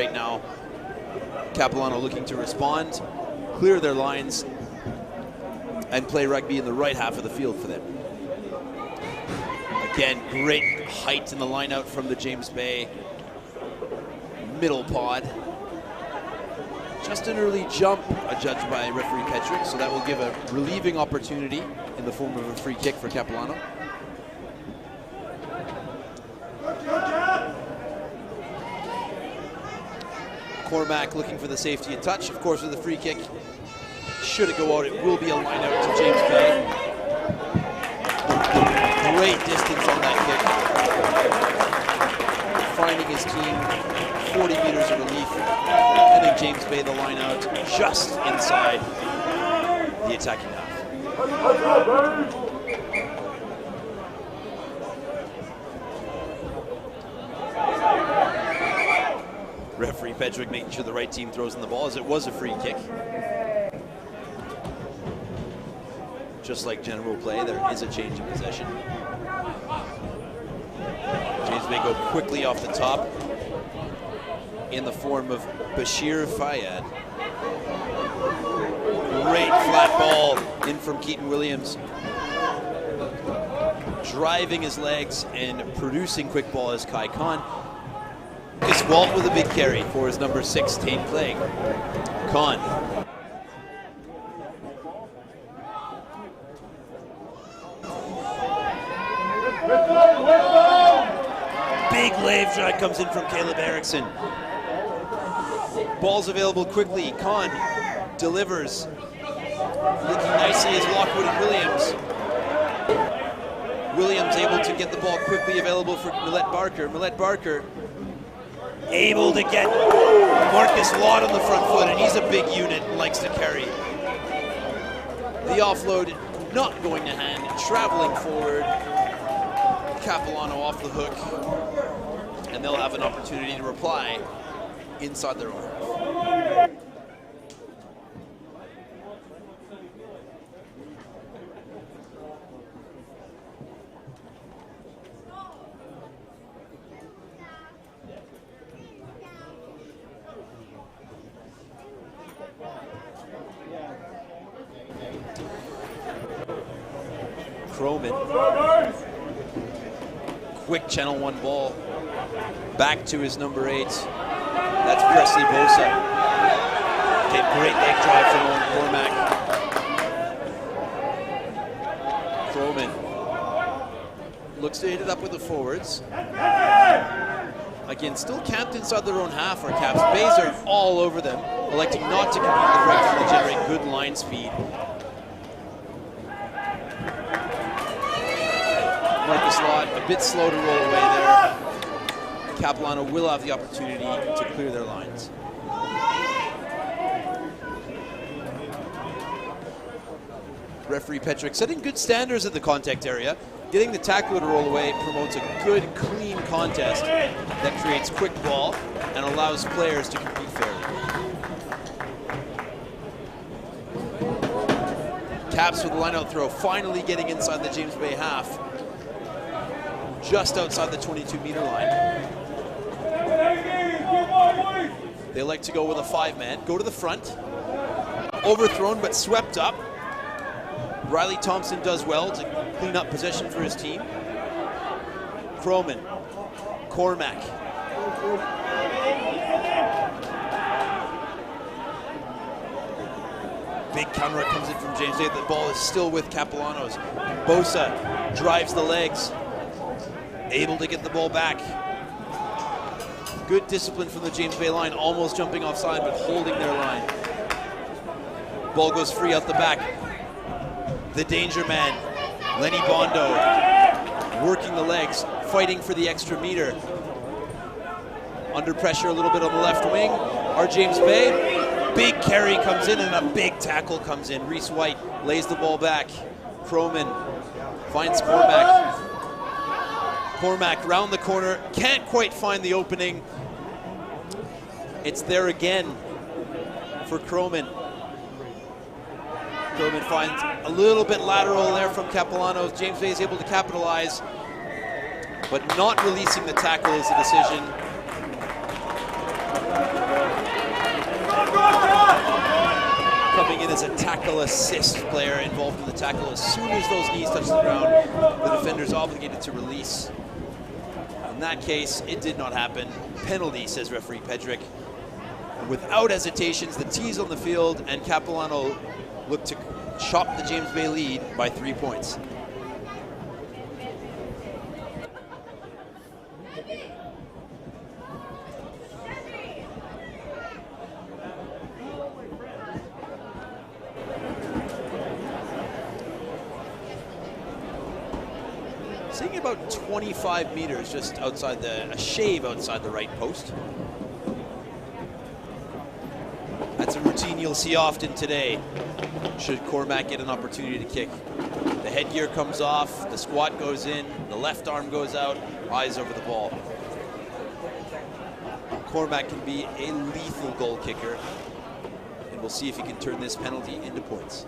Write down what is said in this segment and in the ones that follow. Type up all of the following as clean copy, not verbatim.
right now. Capilano looking to respond, clear their lines, and play rugby in the right half of the field for them. Again, great height in the line out from the James Bay middle pod. Just an early jump adjudged by referee Petrick, so that will give a relieving opportunity in the form of a free kick for Capilano. Cormac looking for the safety and touch, of course, with a free kick. Should it go out, it will be a line out to James Bay. Great distance on that kick. Finding his team 40 meters of relief. I think James Bay the line out just inside the attacking half. Referee Petrick making sure the right team throws in the ball, as it was a free kick. Just like general play, there is a change in possession. James Bay go quickly off the top in the form of Bashir Fayad. Great flat ball in from Keaton Williams. Driving his legs and producing quick ball is Kai Khan. Walt with a big carry for his number 6 Tate Clegg. Khan. Big lave drive comes in from Caleb Erickson. Ball's available quickly. Khan delivers. Linking nicely is Lockwood and Williams. Williams able to get the ball quickly available for Millette Barker. Millette Barker able to get Marcus Lott on the front foot, and he's a big unit and likes to carry. The offload not going to hand, traveling forward. Capilano off the hook, and they'll have an opportunity to reply inside their own. Croman. Quick channel 1 ball back to his number 8. That's Presley Bosa. Okay, great leg drive from Owen Cormac. Croman looks to hit it up with the forwards. Again, still camped inside their own half. Our Caps. Bays are all over them, electing not to compete with right to generate good line speed. Marcus Lott a bit slow to roll away there. Capilano will have the opportunity to clear their lines. Referee Petrick setting good standards at the contact area. Getting the tackler to roll away promotes a good, clean contest that creates quick ball and allows players to compete fairly. Caps with the line-out throw, finally getting inside the James Bay half. Just outside the 22-meter line. They like to go with a 5-man, go to the front. Overthrown but swept up. Riley Thompson does well to clean up possession for his team. Croman, Cormac. Big counter comes in from James Bay. The ball is still with Capilano's. Bosa drives the legs. Able to get the ball back. Good discipline from the James Bay line, almost jumping offside, but holding their line. Ball goes free out the back. The danger man, Lenny Bondo, working the legs, fighting for the extra meter. Under pressure a little bit on the left wing. Our James Bay, big carry comes in and a big tackle comes in. Reese White lays the ball back. Croman finds Cormac. Cormac round the corner, can't quite find the opening. It's there again for Croman. Croman finds a little bit lateral there from Capilano. James Bay is able to capitalize, but not releasing the tackle is the decision. tackle assist player involved in the tackle. As soon as those knees touch the ground, the defender's obligated to release. In that case, it did not happen. Penalty, says referee Pedrick. Without hesitations, the T's on the field, and Capilano looked to chop the James Bay lead by 3 points. Seeing about 25 meters just outside a shave outside the right post. That's a routine you'll see often today, should Cormac get an opportunity to kick. The headgear comes off, the squat goes in, the left arm goes out, eyes over the ball. Cormac can be a lethal goal kicker, and we'll see if he can turn this penalty into points.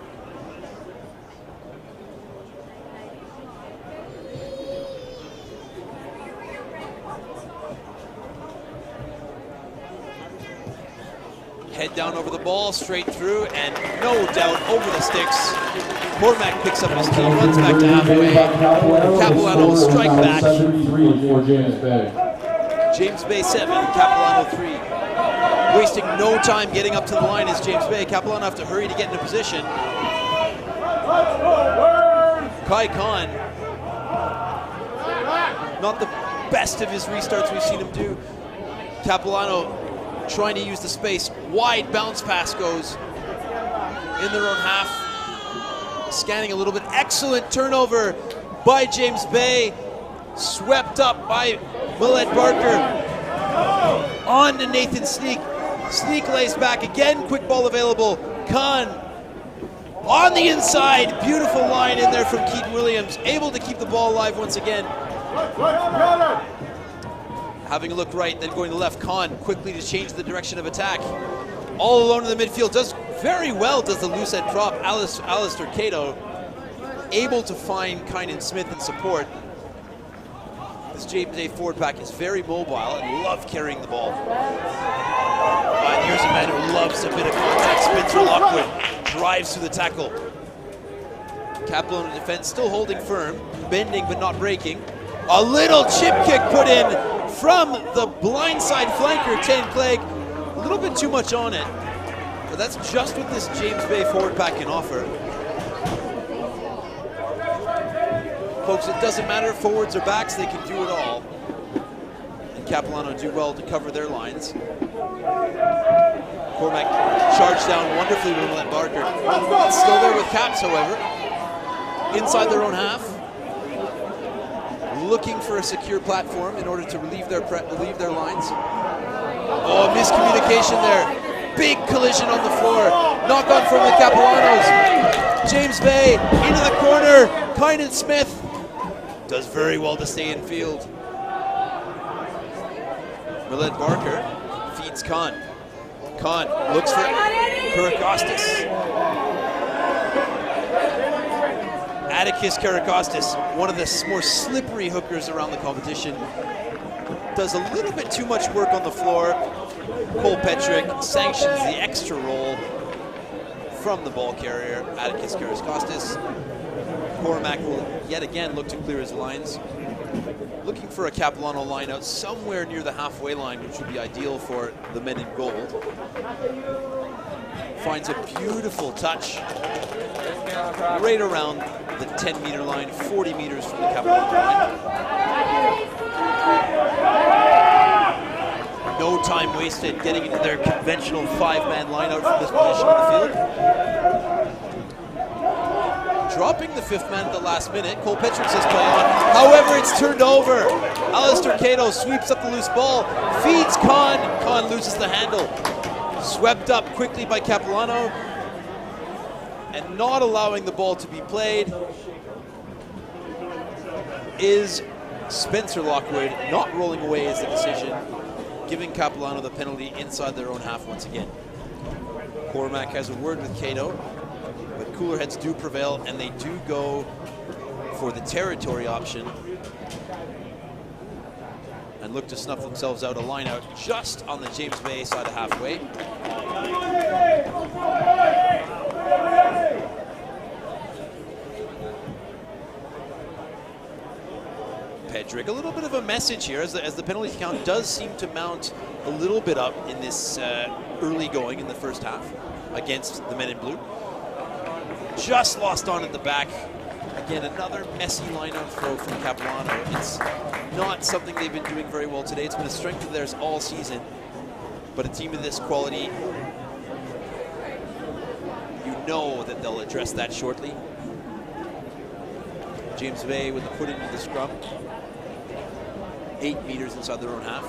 Head down over the ball, straight through, and no doubt over the sticks. Cormac picks up his team, runs back to halfway. Capilano will strike back. James Bay 7, Capilano 3. Wasting no time getting up to the line is James Bay. Capilano have to hurry to get into position. Kai Khan, not the best of his restarts we've seen him do. Capilano trying to use the space. Wide bounce pass goes in their own half. Scanning a little bit. Excellent turnover by James Bay. Swept up by Millett Barker. On to Nathan Sneak. Sneak lays back again. Quick ball available. Khan on the inside. Beautiful line in there from Keaton Williams. Able to keep the ball alive once again. Having a look right, then going to left. Khan quickly to change the direction of attack. All alone in the midfield. Does very well, does the loose head prop. Alistair Cato able to find Kynan Smith in support. This James Bay forward pack is very mobile and love carrying the ball. And here's a man who loves a bit of contact. Spencer Lockwood drives through the tackle. Capilano defense still holding firm, bending but not breaking. A little chip kick put in from the blindside flanker, Tan Clegg. A little bit too much on it, but that's just what this James Bay forward pack can offer. Folks, it doesn't matter if forwards or backs, they can do it all. And Capilano do well to cover their lines. Cormac charged down wonderfully with Millett Barker. Still there with Caps, however. Inside their own half. Looking for a secure platform in order to relieve their lines. Oh, miscommunication there. Big collision on the floor. Knock on from the Capilanos. James Bay into the corner. Kynan Smith does very well to stay in field. Millett Barker feeds Khan. Khan looks for Karakostas. Atticus Karakostas, one of the more slippery hookers around the competition, does a little bit too much work on the floor. Cole Petrick sanctions the extra roll from the ball carrier, Atticus Karakostas. Cormac will yet again look to clear his lines. Looking for a Capilano line out somewhere near the halfway line, which would be ideal for the men in gold. Finds a beautiful touch right around the 10-meter line, 40 meters from the Capilano line. No time wasted getting into their conventional 5-man line out from this position on the field. Dropping the 5th man at the last minute. Cole Petrick says play on. However, it's turned over. Alistair Cato sweeps up the loose ball, feeds Khan. Khan loses the handle. Swept up quickly by Capilano, and not allowing the ball to be played is Spencer Lockwood. Not rolling away is the decision, giving Capilano the penalty inside their own half once again. Cormac has a word with Cato, but cooler heads do prevail, and they do go for the territory option and look to snuff themselves out a line out just on the James Bay side of halfway. Pedrick. A little bit of a message here as the penalty count does seem to mount a little bit up in this early going in the first half against the men in blue. Just lost on at the back. Again, another messy line-out throw from Capilano. It's not something they've been doing very well today. It's been a strength of theirs all season. But a team of this quality, you know that they'll address that shortly. James Bay with the put into the scrum. 8 meters inside their own half.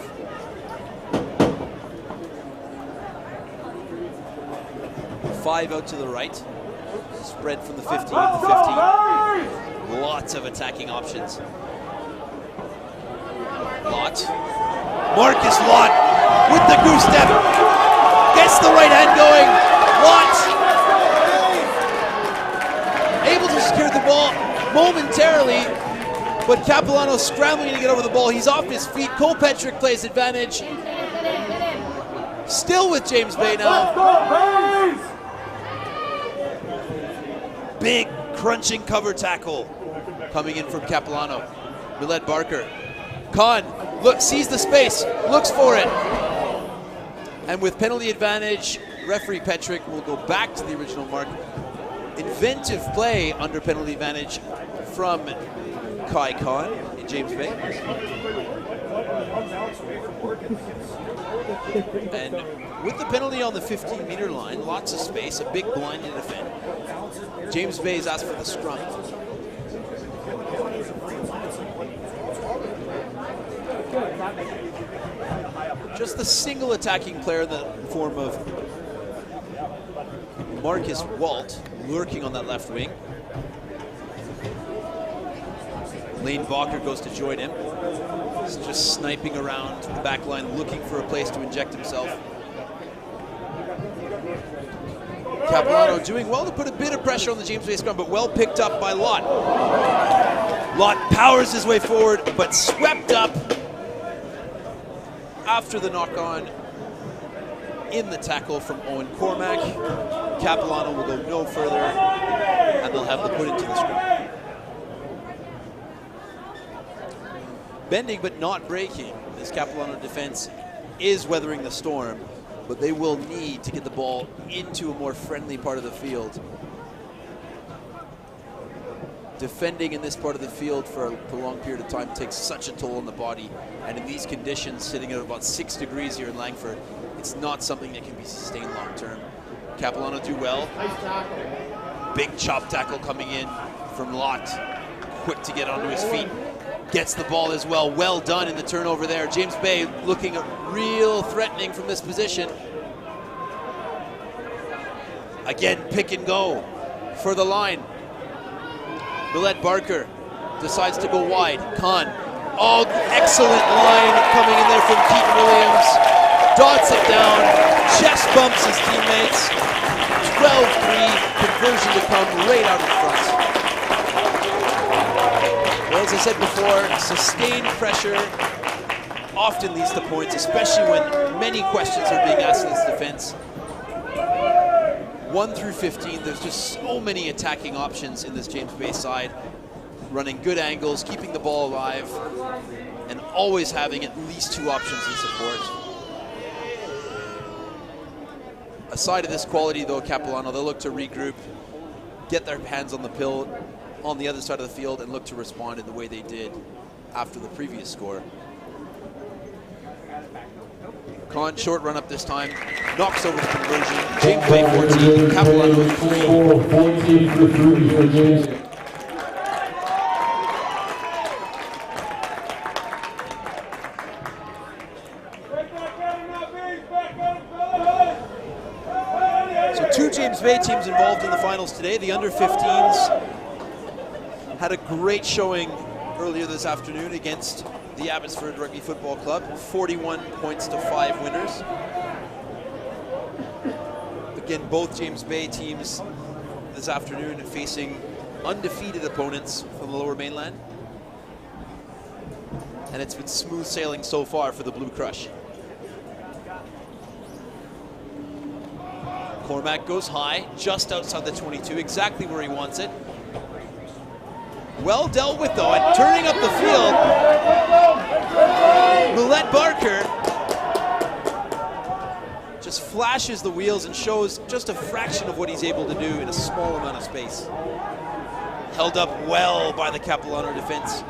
Five out to the right. Spread from the 15 to the 15. Lots of attacking options. Lott. Marcus Lott with the goose step. Gets the right hand going. Lott able to secure the ball momentarily, but Capilano scrambling to get over the ball. He's off his feet. Cole Petrick plays advantage. Still with James Bay now. Big crunching cover tackle coming in from Capilano. Millette Barker. Khan sees the space, looks for it. And with penalty advantage, referee Petrick will go back to the original mark. Inventive play under penalty advantage from Kai Khan in James Bay. And with the penalty on the 15-meter line, lots of space, a big blind to defend. James Bay has asked for the scrum. Just the single attacking player in the form of Marcus Walt lurking on that left wing. Lane Walker goes to join him. He's just sniping around the back line, looking for a place to inject himself. Capilano doing well to put a bit of pressure on the James Bay scrum, but well picked up by Lott. Lott powers his way forward, but swept up after the knock-on in the tackle from Owen Cormack. Capilano will go no further, and they'll have the put into the scrum. Bending but not breaking. This Capilano defense is weathering the storm, but they will need to get the ball into a more friendly part of the field. Defending in this part of the field for a prolonged period of time takes such a toll on the body, and in these conditions, sitting at about 6 degrees here in Langford, it's not something that can be sustained long term. Capilano do well. Big chop tackle coming in from Lott. Quick to get onto his feet. Gets the ball as well. Well done in the turnover there. James Bay looking real threatening from this position. Again, pick and go for the line. Millette Barker decides to go wide. Khan. Oh, excellent line coming in there from Keaton Williams. Dots it down. Chest bumps his teammates. 12-3. Conversion to come right out in front. Well, as I said before, sustained pressure often leads to points, especially when many questions are being asked in this defense. 1 through 15, there's just so many attacking options in this James Bay side, running good angles, keeping the ball alive, and always having at least 2 options in support. Aside of this quality, though, Capilano, they'll look to regroup, get their hands on the pill on the other side of the field, and look to respond in the way they did after the previous score. Khan, short run up this time, knocks over the conversion. James Bay 14, Capilano 3. So 2 James Bay teams involved in the finals today. The under-15s had a great showing earlier this afternoon against the Abbotsford Rugby Football Club. 41 points to 5 winners. Again, both James Bay teams this afternoon facing undefeated opponents from the Lower Mainland. And it's been smooth sailing so far for the Blue Crush. Cormack goes high, just outside the 22, exactly where he wants it. Well dealt with though, and turning up the field, Millette Barker just flashes the wheels and shows just a fraction of what he's able to do in a small amount of space. Held up well by the Capilano defense.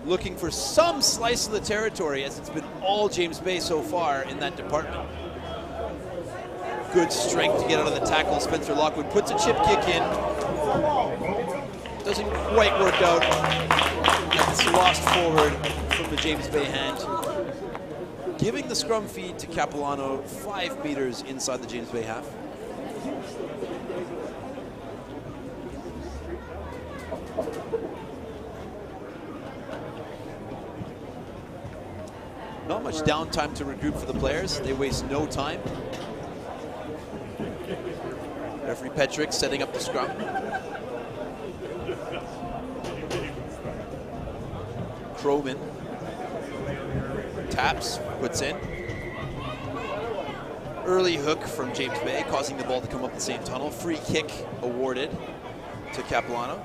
Looking for some slice of the territory, as it's been all James Bay so far in that department. Good strength to get out of the tackle. Spencer Lockwood puts a chip kick in. Doesn't quite work out. It's lost forward from the James Bay hand. Giving the scrum feed to Capilano 5 meters inside the James Bay half. Not much downtime to regroup for the players. They waste no time. Referee Petrick setting up the scrum. Croman taps, puts in. Early hook from James Bay, causing the ball to come up the same tunnel. Free kick awarded to Capilano.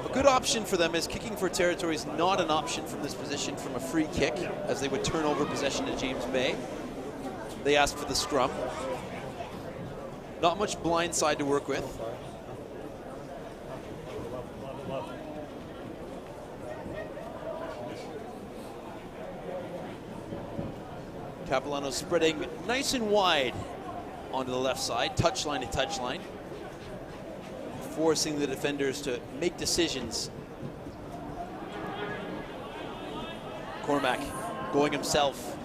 A good option for them, as kicking for territory is not an option from this position from a free kick, as they would turn over possession to James Bay. They asked for the scrum. Not much blind side to work with. Capilano spreading nice and wide onto the left side, touchline to touchline, forcing the defenders to make decisions. Cormac going himself.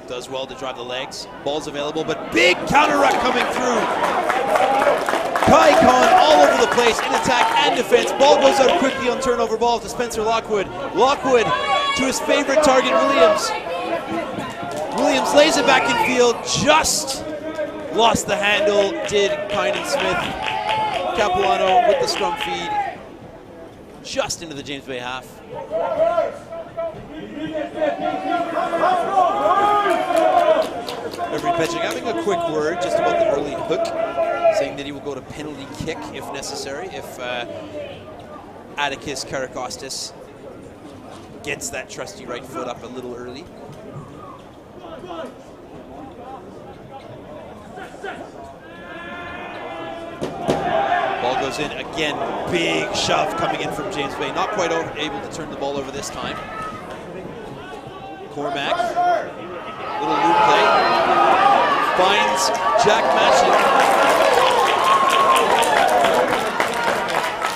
Does well to drive the legs. Ball's available, but big counter ruck coming through. Kai Khan all over the place in attack and defense. Ball goes out quickly on turnover ball to Spencer Lockwood. Lockwood to his favorite target, Williams. Williams lays it back in field, just lost the handle, did Kynan Smith. Capilano with the scrum feed, just into the James Bay half. Referee Petrick having a quick word just about the early hook, saying that he will go to penalty kick if necessary, if Atticus Karakostas gets that trusty right foot up a little early. Ball goes in again, big shove coming in from James Bay. Not quite able to turn the ball over this time. Cormac, little loop play, finds Jack Matchett.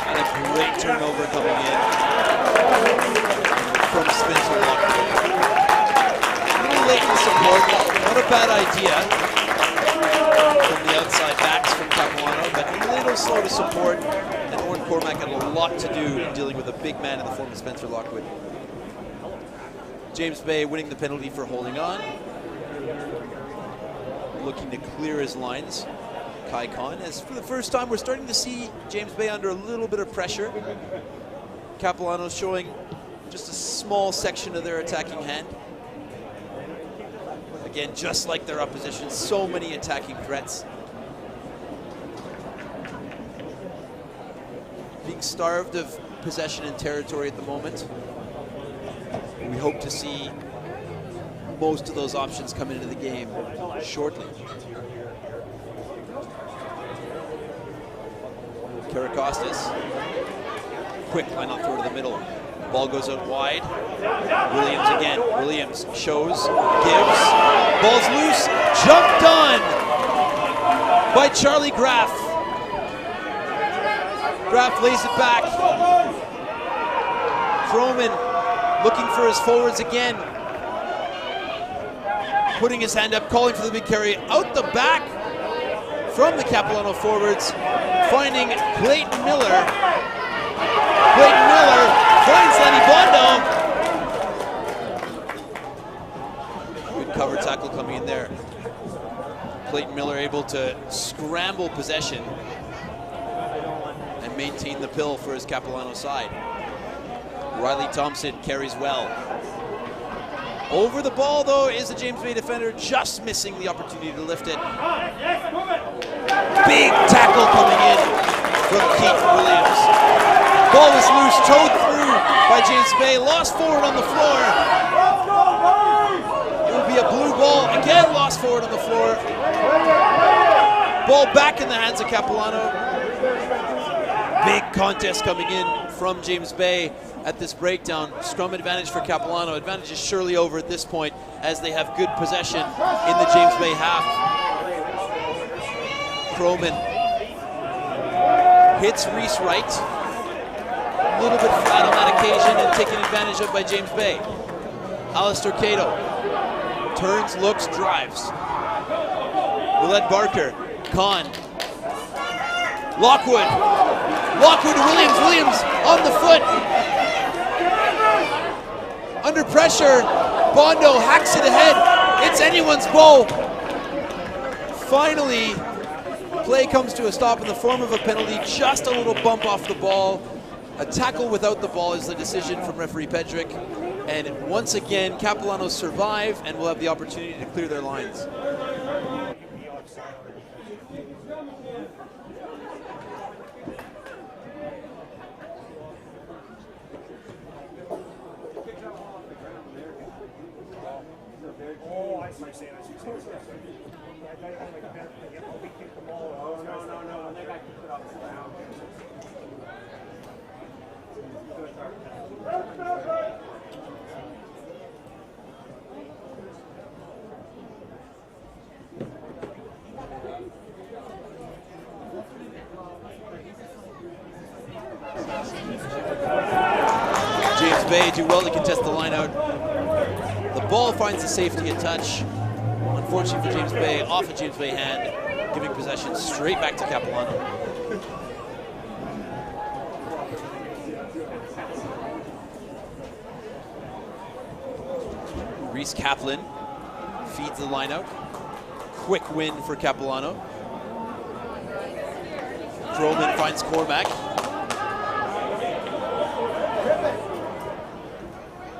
And a great turnover coming in from Spencer Lockwood. A little late in support, not a bad idea from the outside backs from Capilano, but a little slow to support, and Oren Cormac had a lot to do in dealing with a big man in the form of Spencer Lockwood. James Bay winning the penalty for holding on. Looking to clear his lines. Kai Khan, as for the first time we're starting to see James Bay under a little bit of pressure. Capilano showing just a small section of their attacking hand. Again, just like their opposition, so many attacking threats. Being starved of possession and territory at the moment. We hope to see most of those options come into the game shortly. Karakostas, quick line up throw to the middle. Ball goes out wide. Williams again. Williams shows, gives. Ball's loose. Jumped on by Charlie Graff. Graff lays it back. Croman looking for his forwards again. Putting his hand up, calling for the big carry. Out the back from the Capilano forwards. Finding Clayton Miller. Clayton Miller finds Lenny Bondo. Good cover tackle coming in there. Clayton Miller able to scramble possession and maintain the pill for his Capilano side. Riley Thompson carries well. Over the ball, though, is the James Bay defender, just missing the opportunity to lift it. Big tackle coming in from Keaton Williams. Ball was loose, towed through by James Bay, lost forward on the floor. It will be a blue ball, again lost forward on the floor. Ball back in the hands of Capilano. Big contest coming in from James Bay at this breakdown. Scrum advantage for Capilano. Advantage is surely over at this point as they have good possession in the James Bay half. Croman hits Reese right. A little bit flat on that occasion and taken advantage of by James Bay. Alistair Cato turns, looks, drives. Willett Barker, Khan. Lockwood to Williams. Williams on the foot. Under pressure, Bondo hacks it ahead. It's anyone's goal. Finally, play comes to a stop in the form of a penalty. Just a little bump off the ball. A tackle without the ball is the decision from referee Pedrick. And once again, Capilano survive and will have the opportunity to clear their lines. James Bay do well to contest the line out. The ball finds the safety and touch. Unfortunately for James Bay, off a James Bay hand, giving possession straight back to Capilano. Reese Kaplan feeds the line out. Quick win for Capilano. Croman finds Cormac.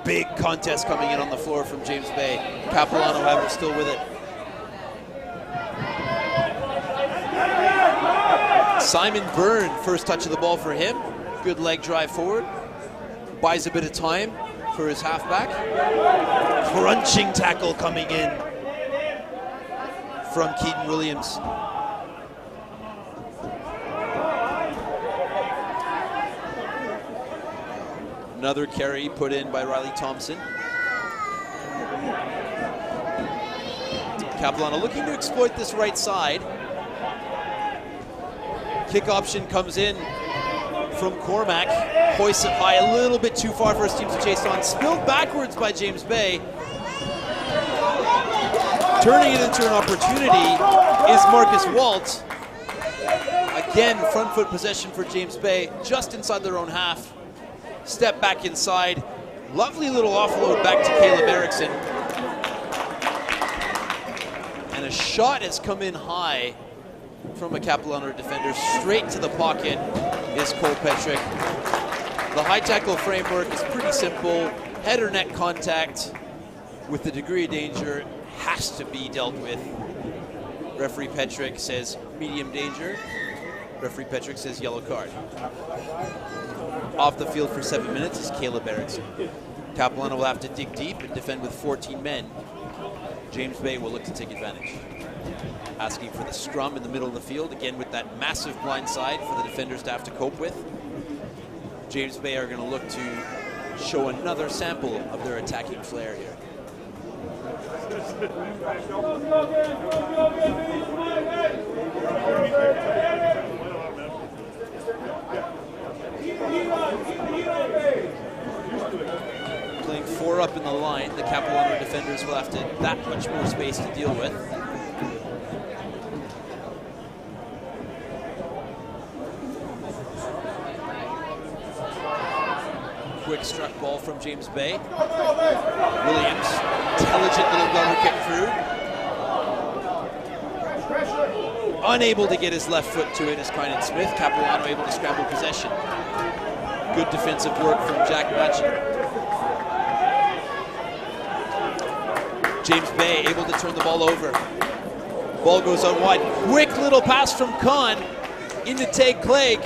Big contest coming in on the floor from James Bay. Capilano, however, still with it. Simon Byrne, first touch of the ball for him. Good leg drive forward. Buys a bit of time for his halfback. Crunching tackle coming in from Keaton Williams. Another carry put in by Riley Thompson. Capilano looking to exploit this right side. Kick option comes in from Cormac. Hoists it high, a little bit too far for his team to chase on. Spilled backwards by James Bay. Turning it into an opportunity is Marcus Walt. Again, front foot possession for James Bay, just inside their own half. Step back inside. Lovely little offload back to Caleb Erickson. And a shot has come in high from a Capilano defender. Straight to the pocket is Cole Petrick. The high tackle framework is pretty simple. Head or neck contact with the degree of danger has to be dealt with. Referee Petrick says medium danger. Referee Petrick says yellow card. Off the field for 7 minutes is Caleb Erickson. Capilano will have to dig deep and defend with 14 men. James Bay will look to take advantage. Asking for the scrum in the middle of the field, again with that massive blind side for the defenders to have to cope with. James Bay are going to look to show another sample of their attacking flair here. Playing 4 up in the line, the Capilano defenders will have to that much more space to deal with. Quick struck ball from James Bay. Williams, intelligent little gunner kick through. Unable to get his left foot to it is Kynan Smith. Capilano able to scramble possession. Good defensive work from Jack Matchin. James Bay able to turn the ball over. Ball goes out wide. Quick little pass from Khan into Tay Clegg.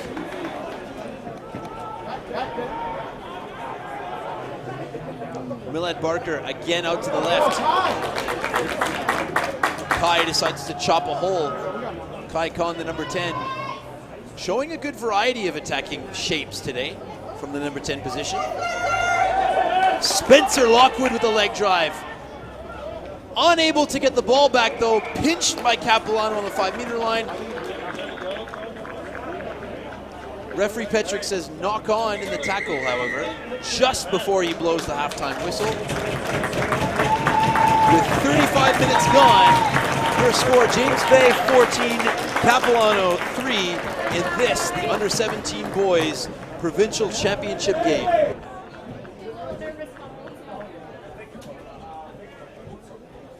Millett Barker again out to the left. Kai decides to chop a hole. Kai Khan, the number 10, showing a good variety of attacking shapes today from the number 10 position. Spencer Lockwood with a leg drive. Unable to get the ball back though, pinched by Capilano on the 5-meter line. Referee Petrick says knock on in the tackle, however, just before he blows the halftime whistle. With 35 minutes gone, your score, James Bay 14, Capilano 3 in this, the under-17 boys provincial championship game.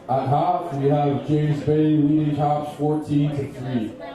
At half, we have James Bay leading Caps 14-3.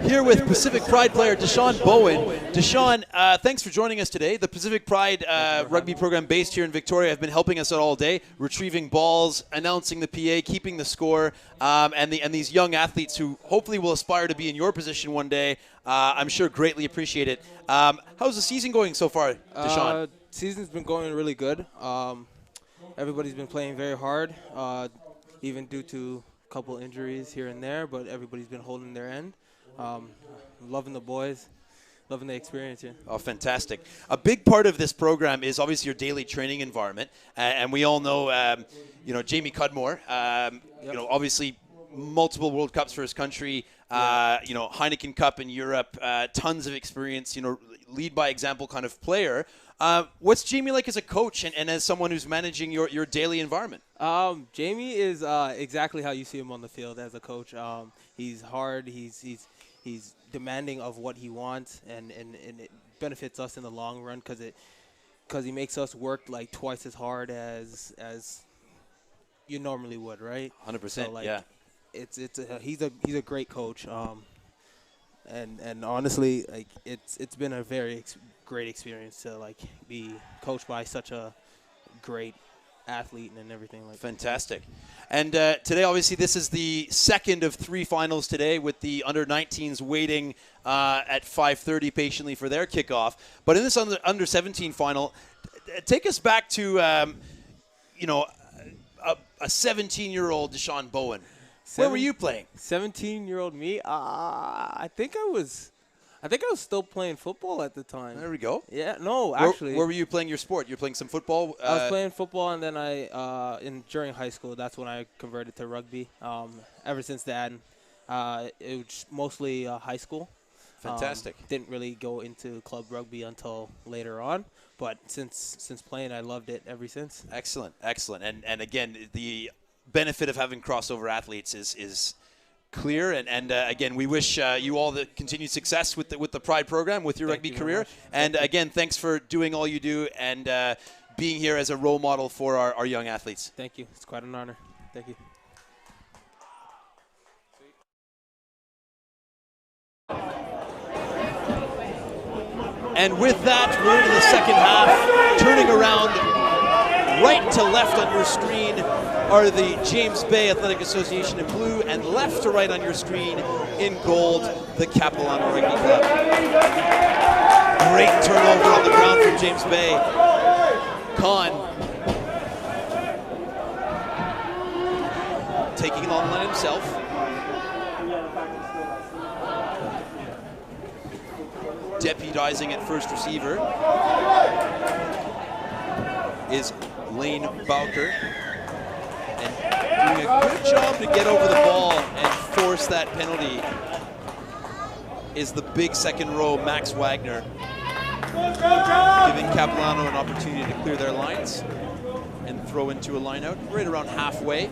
Here with Pacific Pride player Deshaun Bowen. Deshaun, thanks for joining us today. The Pacific Pride rugby program based here in Victoria have been helping us out all day, retrieving balls, announcing the PA, keeping the score, and these young athletes who hopefully will aspire to be in your position one day, I'm sure greatly appreciate it. How's the season going so far, Deshaun? Season's been going really good. Everybody's been playing very hard, even due to a couple injuries here and there, but everybody's been holding their end. Loving the boys, loving the experience here. Oh, fantastic. A big part of this program is obviously your daily training environment. And we all know, Jamie Cudmore, obviously multiple World Cups for his country, Heineken Cup in Europe, tons of experience, lead by example kind of player. What's Jamie like as a coach and as someone who's managing your daily environment? Jamie is exactly how you see him on the field as a coach. He's hard. He's demanding of what he wants, and it benefits us in the long run because he makes us work like twice as hard as you normally would, right? 100%. So, yeah. He's a great coach. And honestly, like it's been a very great experience to be coached by such a great athlete and everything like that. Fantastic. And today, obviously, this is the second of 3 finals today, with the under-19s waiting at 5:30 patiently for their kickoff. But in this under-17 final, take us back to a 17-year-old Deshaun Bowen. Where were you playing? 17-year-old me? I think I was still playing football at the time. There we go. Yeah, no, actually. Where were you playing your sport? You were playing some football? I was playing football, and then during high school, that's when I converted to rugby. Ever since then, it was mostly high school. Fantastic. Didn't really go into club rugby until later on, but since playing, I loved it ever since. Excellent, excellent. And again, the benefit of having crossover athletes is clear. And again, we wish you all the continued success with the Pride program, with your rugby career. And again, thanks for doing all you do and being here as a role model for our young athletes. Thank you. It's quite an honor. Thank you. And with that, we're into the second half. Turning around right to left on your screen are the James Bay Athletic Association in blue, and left to right on your screen in gold, the Capilano Rugby Club. Great turnover on the ground from James Bay. Khan taking it on the line himself. Deputizing at first receiver is Lane Bowker, and doing a good job to get over the ball and force that penalty is the big second row Max Wagner, giving Capilano an opportunity to clear their lines and throw into a line out right around halfway.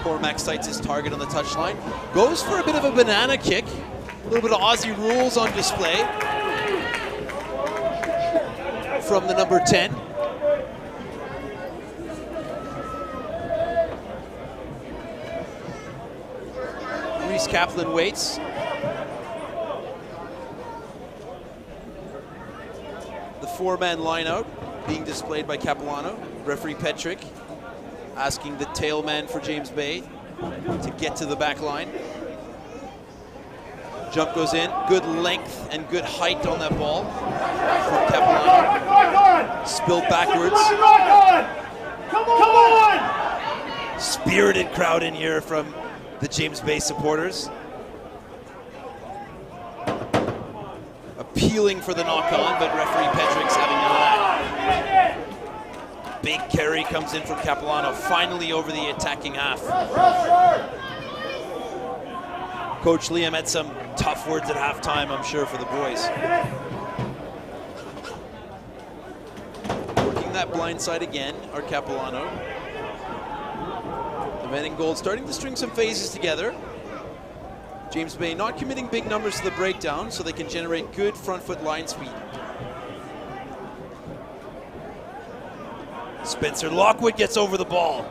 Cormac sights his target on the touchline, goes for a bit of a banana kick. A little bit of Aussie rules on display from the number 10. Reese Kaplan waits. The four-man line-out being displayed by Capilano. Referee Petrick asking the tailman for James Bay to get to the back line. Jump goes in, good length and good height on that ball from Capilano. Spilled backwards. Come on! Spirited crowd in here from the James Bay supporters. Appealing for the knock-on, but referee Petrick's having none of that. Big carry comes in from Capilano, finally over the attacking half. Coach Liam had some tough words at halftime, I'm sure, for the boys. Working that blind side again, are Capilano. The men in gold starting to string some phases together. James Bay not committing big numbers to the breakdown, so they can generate good front foot line speed. Spencer Lockwood gets over the ball,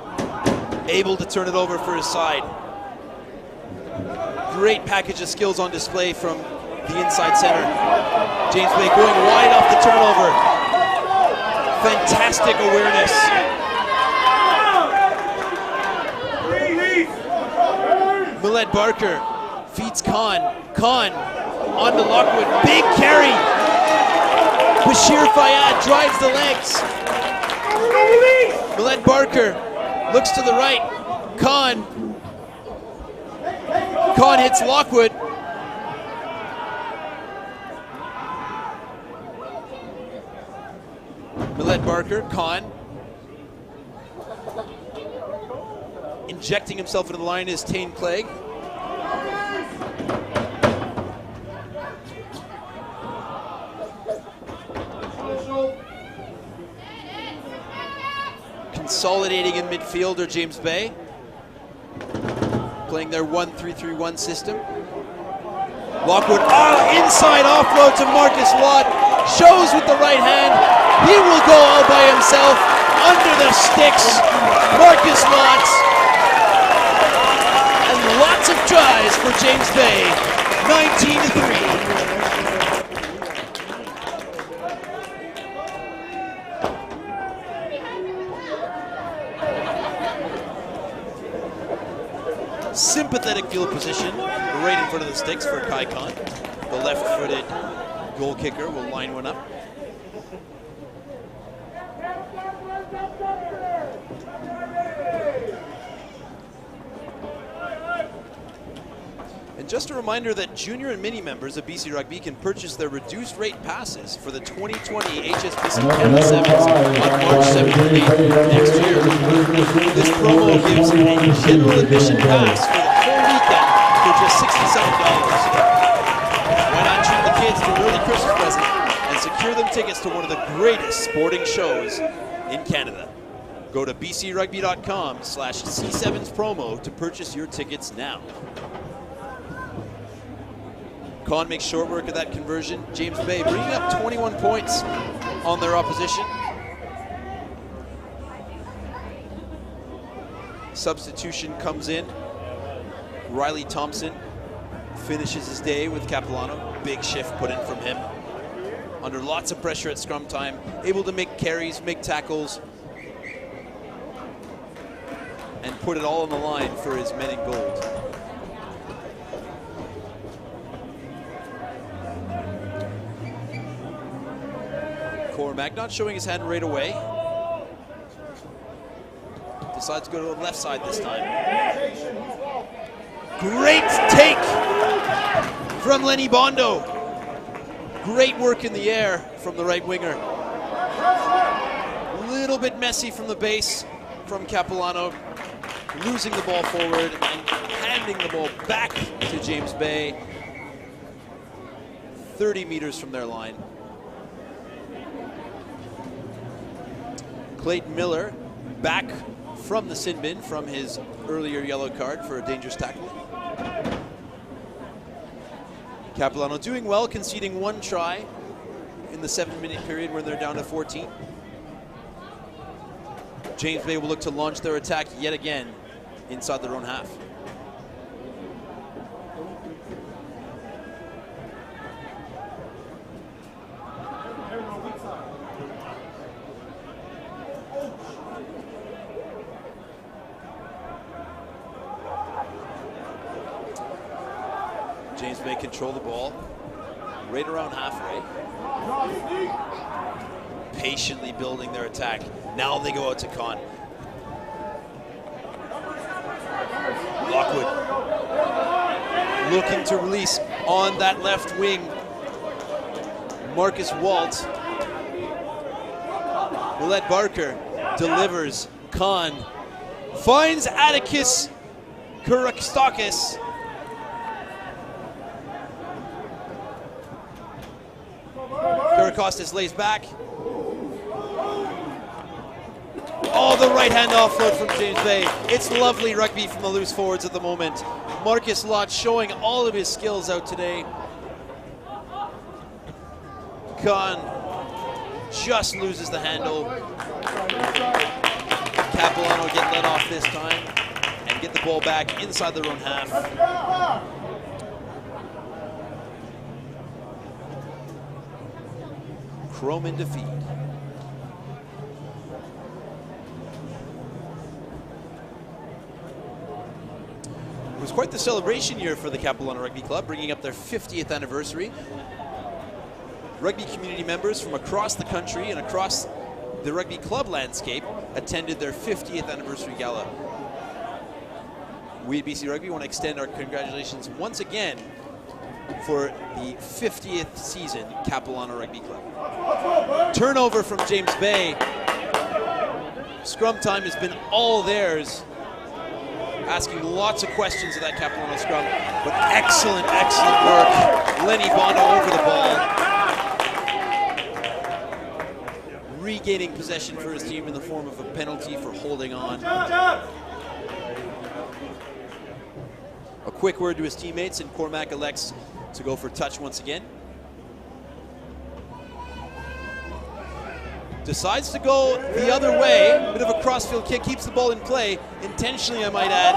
able to turn it over for his side. Great package of skills on display from the inside center. James Bay going wide off the turnover. Fantastic awareness. Millette Barker feeds Khan. Khan on to Lockwood. Big carry. Bashir Fayyad drives the legs. Millette Barker looks to the right. Khan hits Lockwood. Millette Barker, Khan. Injecting himself into the line is Tane Clegg. Consolidating in midfield are James Bay, playing their 1-3-3-1 system. Lockwood, inside offload to Marcus Watt, shows with the right hand. He will go all by himself under the sticks. Marcus Watt, and lots of tries for James Bay, 19-3. Sympathetic field position right in front of the sticks for Kai Khan. The left-footed goal kicker will line one up. And just a reminder that junior and mini members of BC Rugby can purchase their reduced rate passes for the 2020 HSBC Canada Sevens on March 17th next year. This promo gives a general admission pass for the whole weekend for just $67. Why not treat the kids to an early Christmas present and secure them tickets to one of the greatest sporting shows in Canada? Go to bcrugby.com/C7s promo to purchase your tickets now. Con makes short work of that conversion. James Bay bringing up 21 points on their opposition. Substitution comes in. Riley Thompson finishes his day with Capilano. Big shift put in from him. Under lots of pressure at scrum time, able to make carries, make tackles, and put it all on the line for his men in gold. Cormac not showing his hand right away. Decides to go to the left side this time. Great take from Lenny Bondo. Great work in the air from the right winger. A little bit messy from the base from Capilano. Losing the ball forward and handing the ball back to James Bay. 30 meters from their line. Clayton Miller back from the sin bin from his earlier yellow card for a dangerous tackle. Capilano doing well, conceding one try in the 7-minute period when they're down to 14. James Bay will look to launch their attack yet again inside their own half. James Bay control the ball right around halfway. Patiently building their attack. Now they go out to Con. Lockwood looking to release on that left wing. Marcus Walt. Willette Barker delivers. Con finds Atticus Kurakistakis. Kurakostas lays back. Oh, the right hand offload from James Bay. It's lovely rugby from the loose forwards at the moment. Marcus Lott showing all of his skills out today. Khan just loses the handle. Capilano get let off this time and get the ball back inside their own half. Chrome in defeat. It was quite the celebration year for the Capilano Rugby Club, bringing up their 50th anniversary. Rugby community members from across the country and across the rugby club landscape attended their 50th anniversary gala. We at BC Rugby want to extend our congratulations once again for the 50th season Capilano Rugby Club. Turnover from James Bay. Scrum time has been all theirs. Asking lots of questions of that Capilano scrum, but excellent, excellent work. Lenny Bondo over the ball. Regaining possession for his team in the form of a penalty for holding on. A quick word to his teammates, and Cormac elects to go for touch once again. Decides to go the other way. Bit of a crossfield kick, keeps the ball in play, intentionally I might add.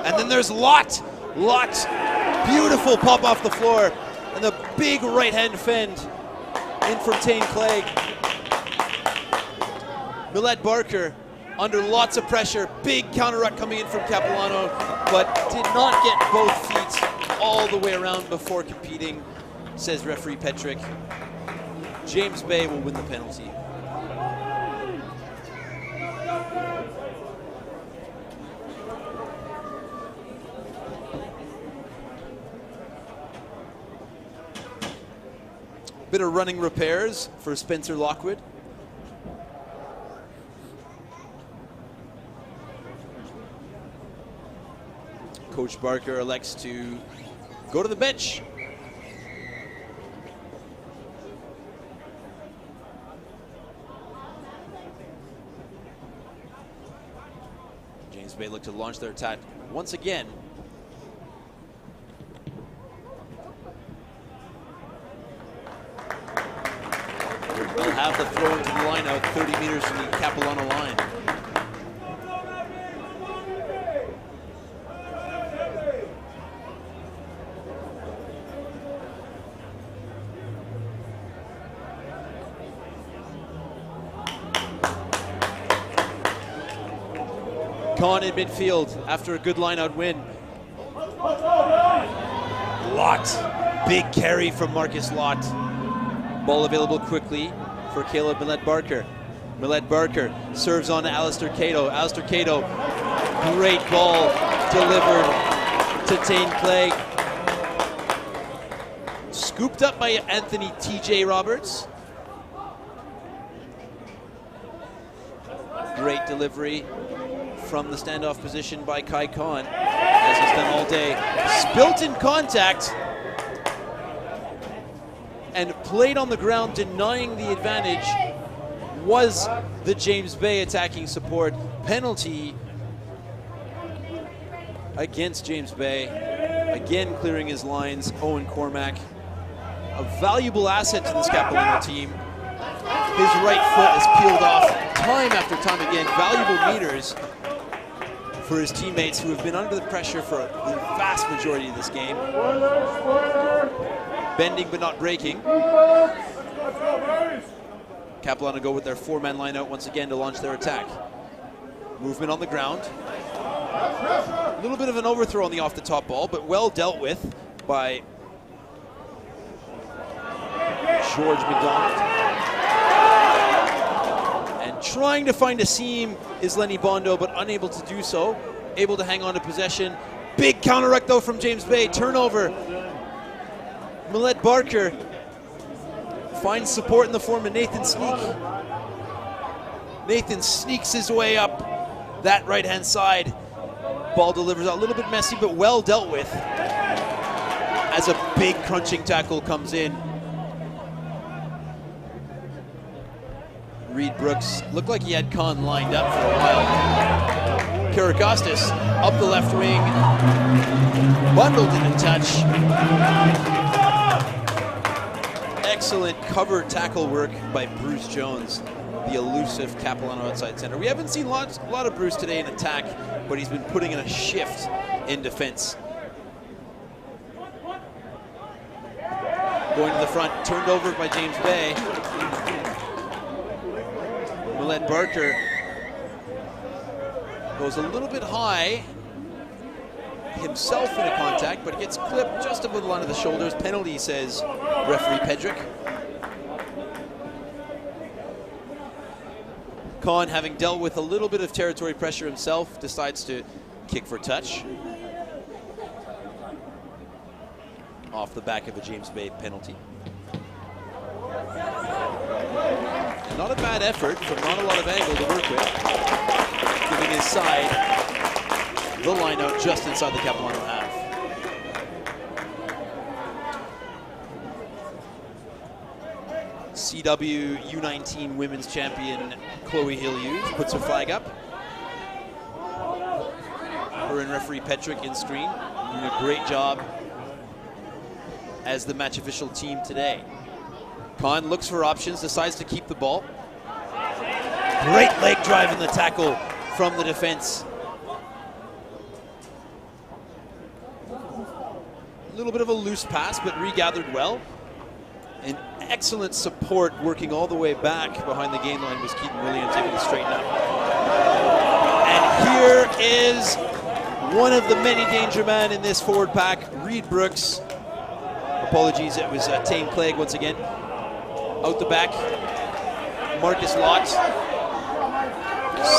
And then there's Lott. Beautiful pop off the floor. And the big right hand fend in from Tane Clegg. Willette Barker under lots of pressure. Big counter ruck coming in from Capilano, but did not get both feet all the way around before competing, says referee Petrick. James Bay will win the penalty. Bit of running repairs for Spencer Lockwood. Coach Barker elects to go to the bench. James Bay look to launch their attack once again. They'll have the throw into the line out 30 meters from the Capilano line. Kahn in midfield after a good line-out win. Lott, big carry from Marcus Lott. Ball available quickly for Caleb Millett-Barker. Millett-Barker serves on to Alistair Cato. Alistair Cato, great ball delivered to Tane Clegg. Scooped up by Anthony T.J. Roberts. Great delivery from the standoff position by Kai Kahn, as he's done all day. Spilt in contact and played on the ground, denying the advantage, was the James Bay attacking support. Penalty against James Bay. Again clearing his lines, Owen Cormack. A valuable asset to this Capilano team. His right foot is peeled off time after time again. Valuable meters for his teammates who have been under the pressure for the vast majority of this game. Bending but not breaking. Capilano go with their four-man line out once again to launch their attack. Movement on the ground. A little bit of an overthrow on the off-the-top ball, but well dealt with by George McDonald. And trying to find a seam is Lenny Bondo, but unable to do so. Able to hang on to possession. Big counter-ruck though from James Bay. Turnover. Millett-Barker finds support in the form of Nathan Sneak. Nathan sneaks his way up that right-hand side. Ball delivers out a little bit messy, but well dealt with as a big crunching tackle comes in. Reed Brooks looked like he had Kahn lined up for a while. Karagostis up the left wing. Bundle didn't touch. Excellent cover tackle work by Bruce Jones, the elusive Capilano outside center. We haven't seen a lot of Bruce today in attack, but he's been putting in a shift in defense. Going to the front, turned over by James Bay. Millett-Barker goes a little bit high himself in a contact, but gets clipped just above the line of the shoulders. Penalty, says referee Pedrick. Kahn, having dealt with a little bit of territory pressure himself, decides to kick for touch. Off the back of a James Bay penalty. And not a bad effort from not a lot of angle to work with. Giving his side the line out just inside the Capilano half. CW U19 women's champion Chloe Hill-Hughes puts her flag up. Her and referee Petrick in screen doing a great job as the match official team today. Kahn looks for options, decides to keep the ball. Great leg drive in the tackle from the defense. A little bit of a loose pass, but regathered well. And excellent support working all the way back behind the game line was Keaton Williams, able to straighten up. And here is one of the many danger men in this forward pack, Reed Brooks. Apologies, it was Tane Clegg once again. Out the back, Marcus Lott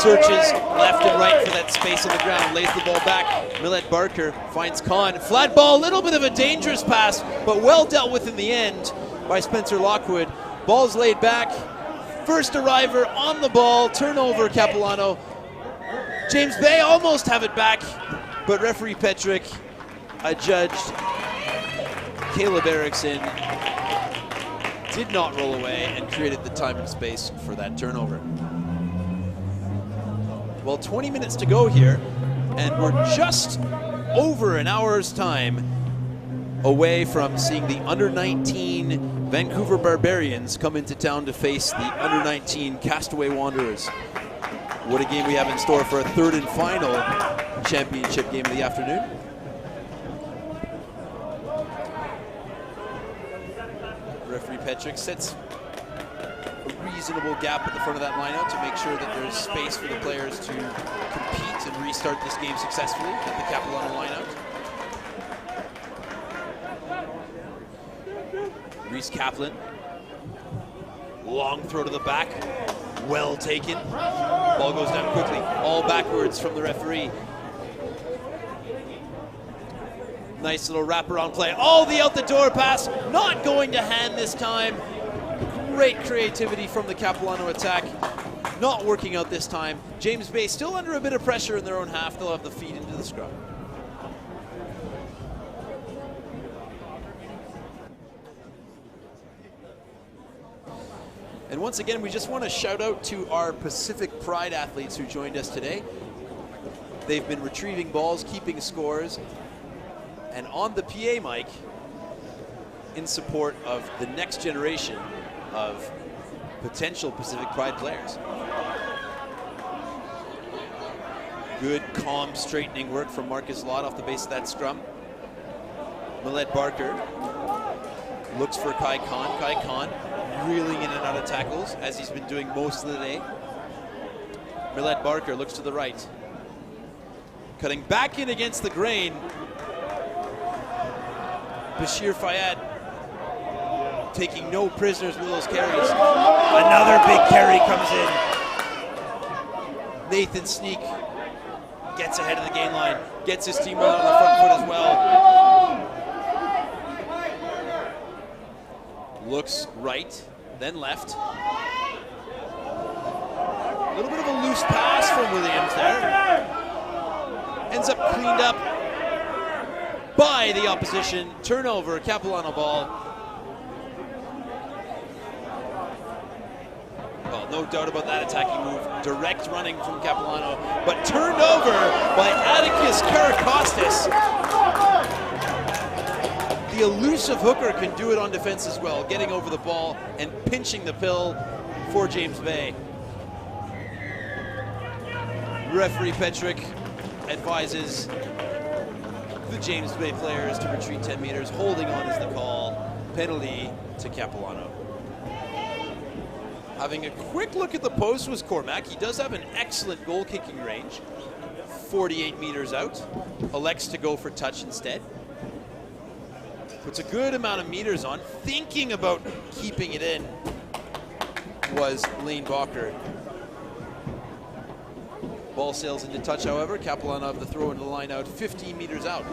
searches left and right for that space on the ground, lays the ball back. Millett-Barker finds Kahn. Flat ball, a little bit of a dangerous pass, but well dealt with in the end by Spencer Lockwood. Ball's laid back. First arriver on the ball, turnover Capilano. James Bay almost have it back, But referee Petrick adjudged Caleb Erickson did not roll away and created the time and space for that turnover. Well, 20 minutes to go here, and we're just over an hour's time away from seeing the under-19 Vancouver Barbarians come into town to face the under-19 Castaway Wanderers. What a game we have in store for a third and final championship game of the afternoon. Referee Petrick sets a reasonable gap at the front of that lineout to make sure that there's space for the players to compete and restart this game successfully at the Capilano lineout. Reese Kaplan, long throw to the back, well taken. Ball goes down quickly, all backwards from the referee. Nice little wraparound play. Oh, the out the door pass, not going to hand this time. Great creativity from the Capilano attack, not working out this time. James Bay still under a bit of pressure in their own half. They'll have the feed into the scrum. And once again, we just want to shout out to our Pacific Pride athletes who joined us today. They've been retrieving balls, keeping scores, and on the PA mic in support of the next generation of potential Pacific Pride players. Good, calm, straightening work from Marcus Lott off the base of that scrum. Millette Barker looks for Kai Khan. Kai Khan reeling in and out of tackles, as he's been doing most of the day. Millette Barker looks to the right. Cutting back in against the grain. Bashir Fayad taking no prisoners with those carries. Another big carry comes in. Nathan Sneak gets ahead of the gain line, gets his team well on the front foot as well. Looks right, then left. A little bit of a loose pass from Williams there. Ends up cleaned up by the opposition. Turnover, Capilano ball. Well, no doubt about that attacking move. Direct running from Capilano, but turned over by Atticus Karakostas. The elusive hooker can do it on defense as well, getting over the ball and pinching the pill for James Bay. Referee Petrick advises the James Bay players to retreat 10 meters. Holding on is the call. Penalty to Capilano. Having a quick look at the post was Cormac. He does have an excellent goal kicking range. 48 meters out. Elects to go for touch instead. Puts a good amount of meters on. Thinking about keeping it in was Lane Balker. Ball sails into touch, however. Capilano have the throw into the line out 15 meters out.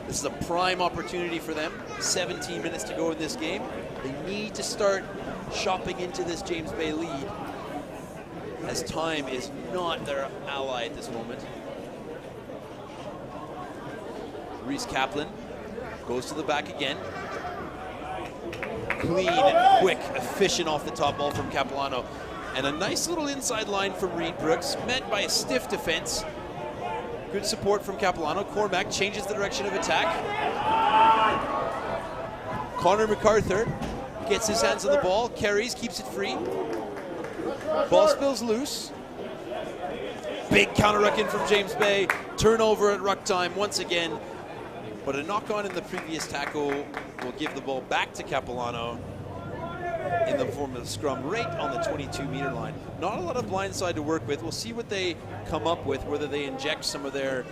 This is a prime opportunity for them. 17 minutes to go in this game. They need to start shopping into this James Bay lead, as time is not their ally at this moment. Reese Kaplan goes to the back again. Clean, quick, efficient off the top ball from Capilano. And a nice little inside line from Reed Brooks, met by a stiff defense. Good support from Capilano. Cormac changes the direction of attack. Connor MacArthur gets his hands on the ball, carries, keeps it free. Ball spills loose. Big counter ruck in from James Bay. Turnover at ruck time once again. But a knock on in the previous tackle will give the ball back to Capilano in the form of a scrum right on the 22-meter line. Not a lot of blindside to work with. We'll see what they come up with, whether they inject some of their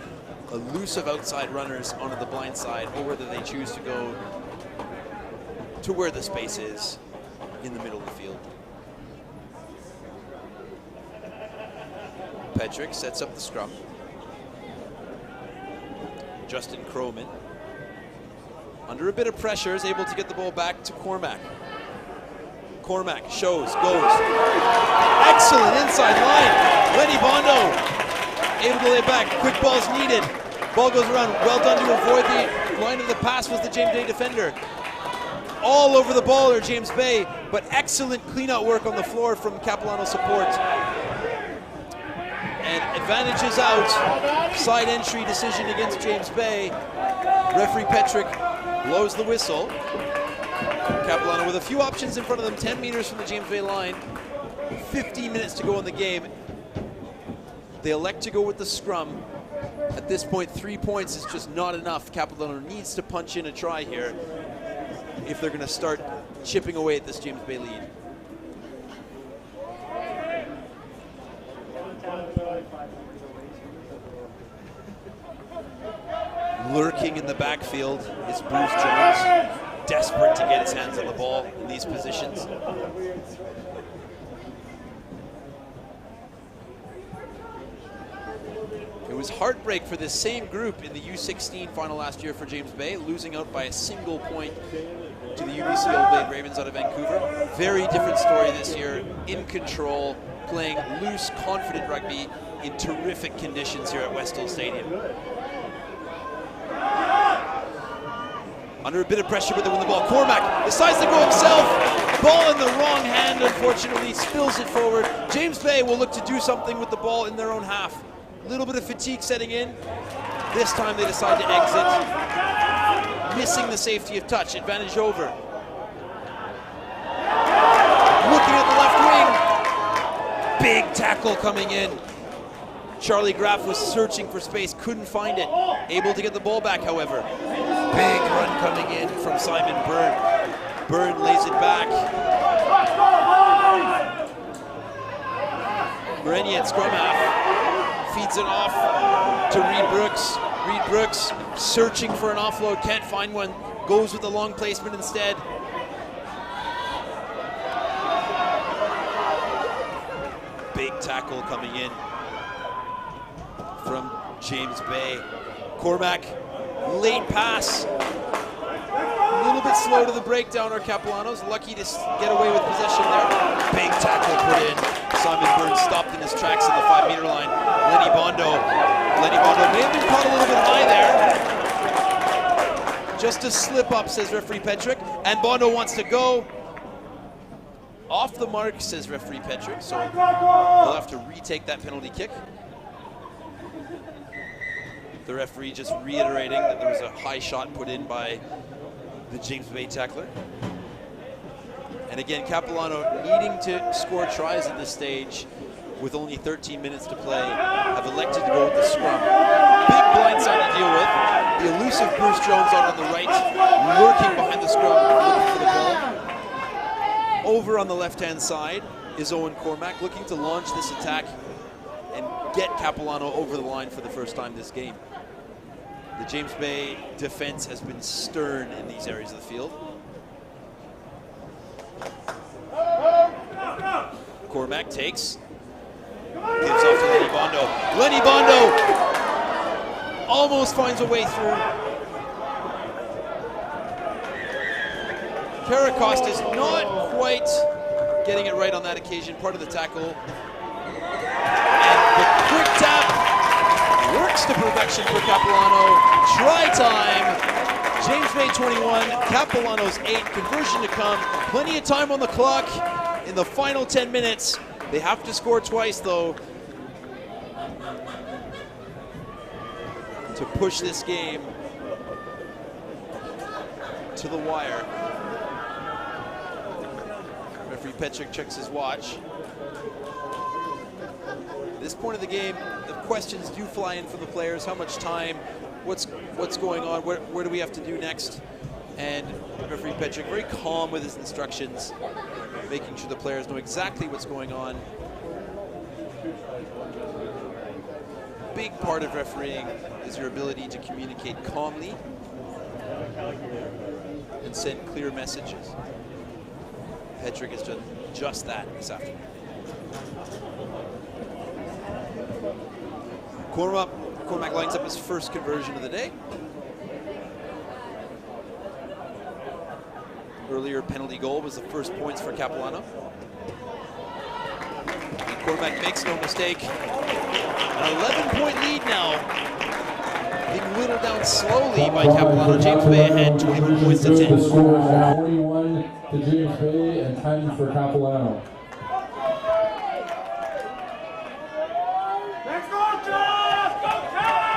elusive outside runners onto the blind side, or whether they choose to go to where the space is in the middle of the field. Petrick sets up the scrum. Justin Croman, under a bit of pressure, is able to get the ball back to Cormac. Cormac shows, goes. Excellent inside line. Lenny Bondo able to lay back. Quick balls needed. Ball goes around, well done to avoid the line of the pass was the James Bay defender. All over the ball are James Bay, but excellent clean-out work on the floor from Capilano support. And advantage is out. Side entry decision against James Bay. Referee Petrick blows the whistle. Capilano with a few options in front of them, 10 meters from the James Bay line. 15 minutes to go in the game. They elect to go with the scrum. At this point, 3 points is just not enough. Capilano needs to punch in a try here if they're going to start chipping away at this James Bay lead. Lurking in the backfield is Bruce Jones, desperate to get his hands on the ball in these positions. It was heartbreak for this same group in the U16 final last year for James Bay, losing out by a single point to the UBC Old Blade Ravens out of Vancouver. Very different story this year, in control, playing loose, confident rugby in terrific conditions here at Westhill Stadium. Under a bit of pressure with the ball. Cormac decides to go himself. Ball in the wrong hand, unfortunately, spills it forward. James Bay will look to do something with the ball in their own half. A little bit of fatigue setting in. This time they decide to exit. Missing the safety of touch. Advantage over. Looking at the left wing. Big tackle coming in. Charlie Graff was searching for space, couldn't find it. Able to get the ball back, however. Big run coming in from Simon Byrne. Byrne lays it back. Grenier at scrum half. Feeds it off to Reed Brooks. Reed Brooks searching for an offload, can't find one. Goes with the long placement instead. Big tackle coming in from James Bay. Cormac, late pass. A little bit slow to the breakdown, our Capilanos. Lucky to get away with possession there. Big tackle put in. Simon Byrne stopped in his tracks at the 5-meter line. Lenny Bondo may have been caught a little bit high there. Just a slip up, says referee Petrick. And Bondo wants to go. Off the mark, says referee Petrick. So they'll have to retake that penalty kick. The referee just reiterating that there was a high shot put in by the James Bay tackler. And again, Capilano needing to score tries at this stage with only 13 minutes to play, have elected to go with the scrum. Big blindside to deal with. The elusive Bruce Jones out on the right, lurking behind the scrum, looking for the ball. Over on the left-hand side is Owen Cormac, looking to launch this attack and get Capilano over the line for the first time this game. The James Bay defense has been stern in these areas of the field. Cormac takes, gives off to Lenny Bondo. Lenny Bondo almost finds a way through. Caracost is not quite getting it right on that occasion, part of the tackle. And the quick tap works to perfection for Capilano. Try time. James Bay 21, Capilano's 8. Conversion to come. Plenty of time on the clock in the final 10 minutes. They have to score twice, though, to push this game to the wire. Referee Petrick checks his watch. At this point of the game, the questions do fly in from the players. How much time? What's going on? Where do we have to do next? And referee Petrick very calm with his instructions, making sure the players know exactly what's going on. Big part of refereeing is your ability to communicate calmly and send clear messages. Petrick has done just that this afternoon. Cormac lines up his first conversion of the day. Earlier penalty goal was the first points for Capilano. And Cormac makes no mistake. An 11-point lead now being whittled down slowly by Capilano. James Bay ahead, 21 points to 10. The score is now 41 to James Bay and 10 for Capilano. Let's go, Jeff! Go, Jeff!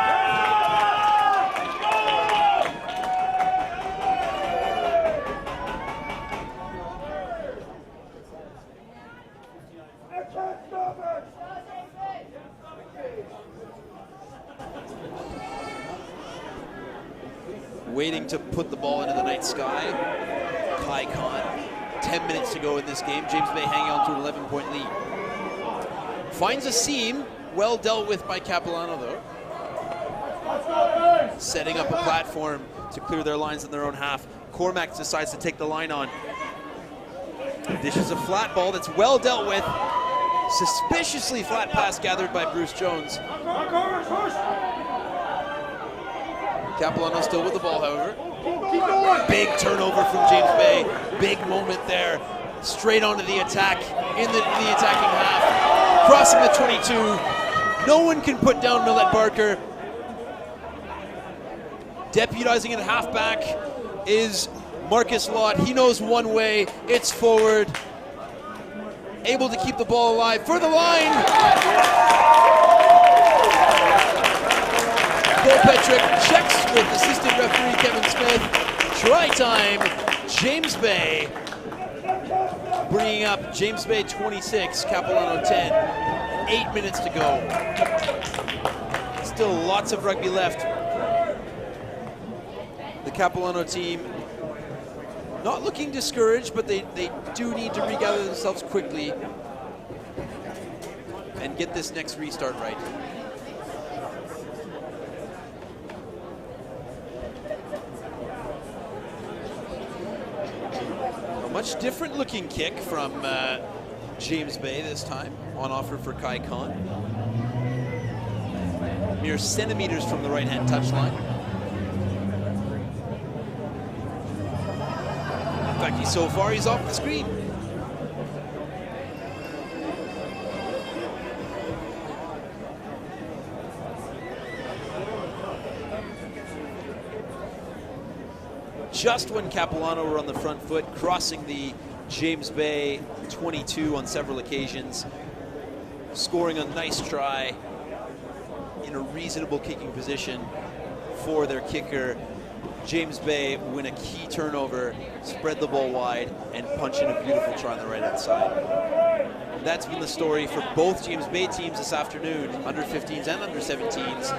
Waiting to put the ball into the night sky. Kai Khan. 10 minutes to go in this game. James Bay hanging on to an 11-point lead. Finds a seam. Well dealt with by Capilano, though. Setting up a platform to clear their lines in their own half. Cormac decides to take the line on. Dishes a flat ball that's well dealt with. Suspiciously flat pass gathered by Bruce Jones. Capilano still with the ball, however. Big turnover from James Bay. Big moment there. Straight onto the attack in the attacking half. Crossing the 22. No one can put down Millette Barker. Deputizing at halfback is Marcus Lott. He knows one way. It's forward. Able to keep the ball alive for the line. Kilpatrick checks with assistant referee Kevin Smith. Try time, James Bay. Bringing up James Bay 26, Capilano 10. 8 minutes to go. Still lots of rugby left. The Capilano team not looking discouraged, but they do need to regather themselves quickly and get this next restart right. A much different looking kick from James Bay this time, on offer for Kai Khan. Mere centimeters from the right-hand touchline. In fact, so far he's off the screen. Just when Capilano were on the front foot, crossing the James Bay 22 on several occasions, scoring a nice try in a reasonable kicking position for their kicker. James Bay win a key turnover, spread the ball wide, and punch in a beautiful try on the right-hand side. That's been the story for both James Bay teams this afternoon, under 15s and under 17s.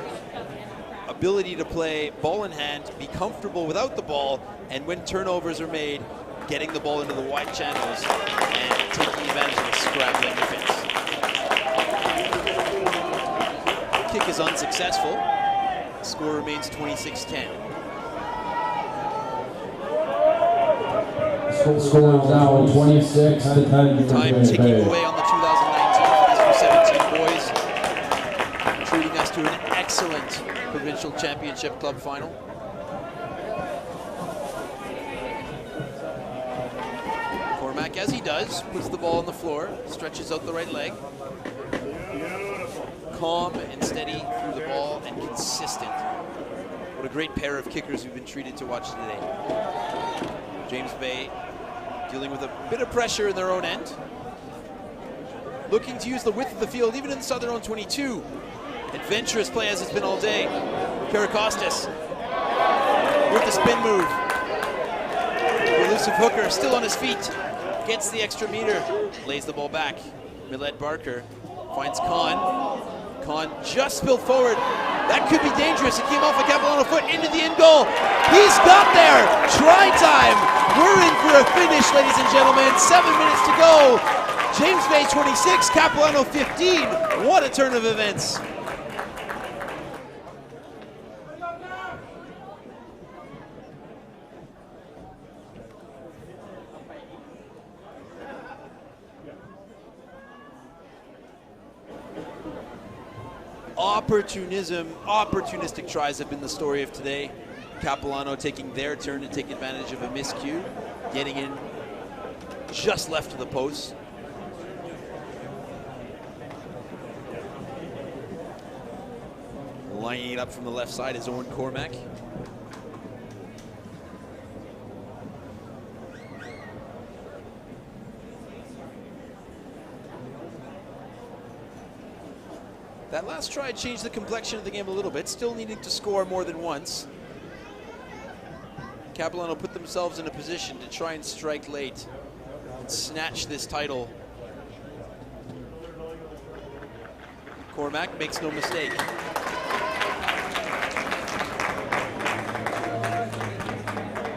Ability to play ball in hand, be comfortable without the ball, and when turnovers are made, getting the ball into the wide channels and taking advantage of the scrambling defense. Kick is unsuccessful. The score remains 26-10. Score is now 26 to 10. Time ticking away on the 2019 for these U17 boys, treating us to an excellent provincial championship club final. Cormac, as he does, puts the ball on the floor, stretches out the right leg. Calm and steady through the ball and consistent. What a great pair of kickers we've been treated to watch today. James Bay dealing with a bit of pressure in their own end. Looking to use the width of the field, even inside their own 22. Adventurous play as it's been all day. Karakostas with the spin move. The elusive hooker still on his feet. Gets the extra meter. Lays the ball back. Millette Barker finds Khan. Khan just spilled forward. That could be dangerous. It came off a Capilano foot into the end goal. He's got there. Try time. We're in for a finish, ladies and gentlemen. 7 minutes to go. James Bay 26, Capilano 15. What a turn of events. Opportunistic tries have been the story of today. Capilano taking their turn to take advantage of a miscue, getting in just left of the post. Lining it up from the left side is Owen Cormack. That last try changed the complexion of the game a little bit, still needing to score more than once. Capilano put themselves in a position to try and strike late and snatch this title. Cormack makes no mistake.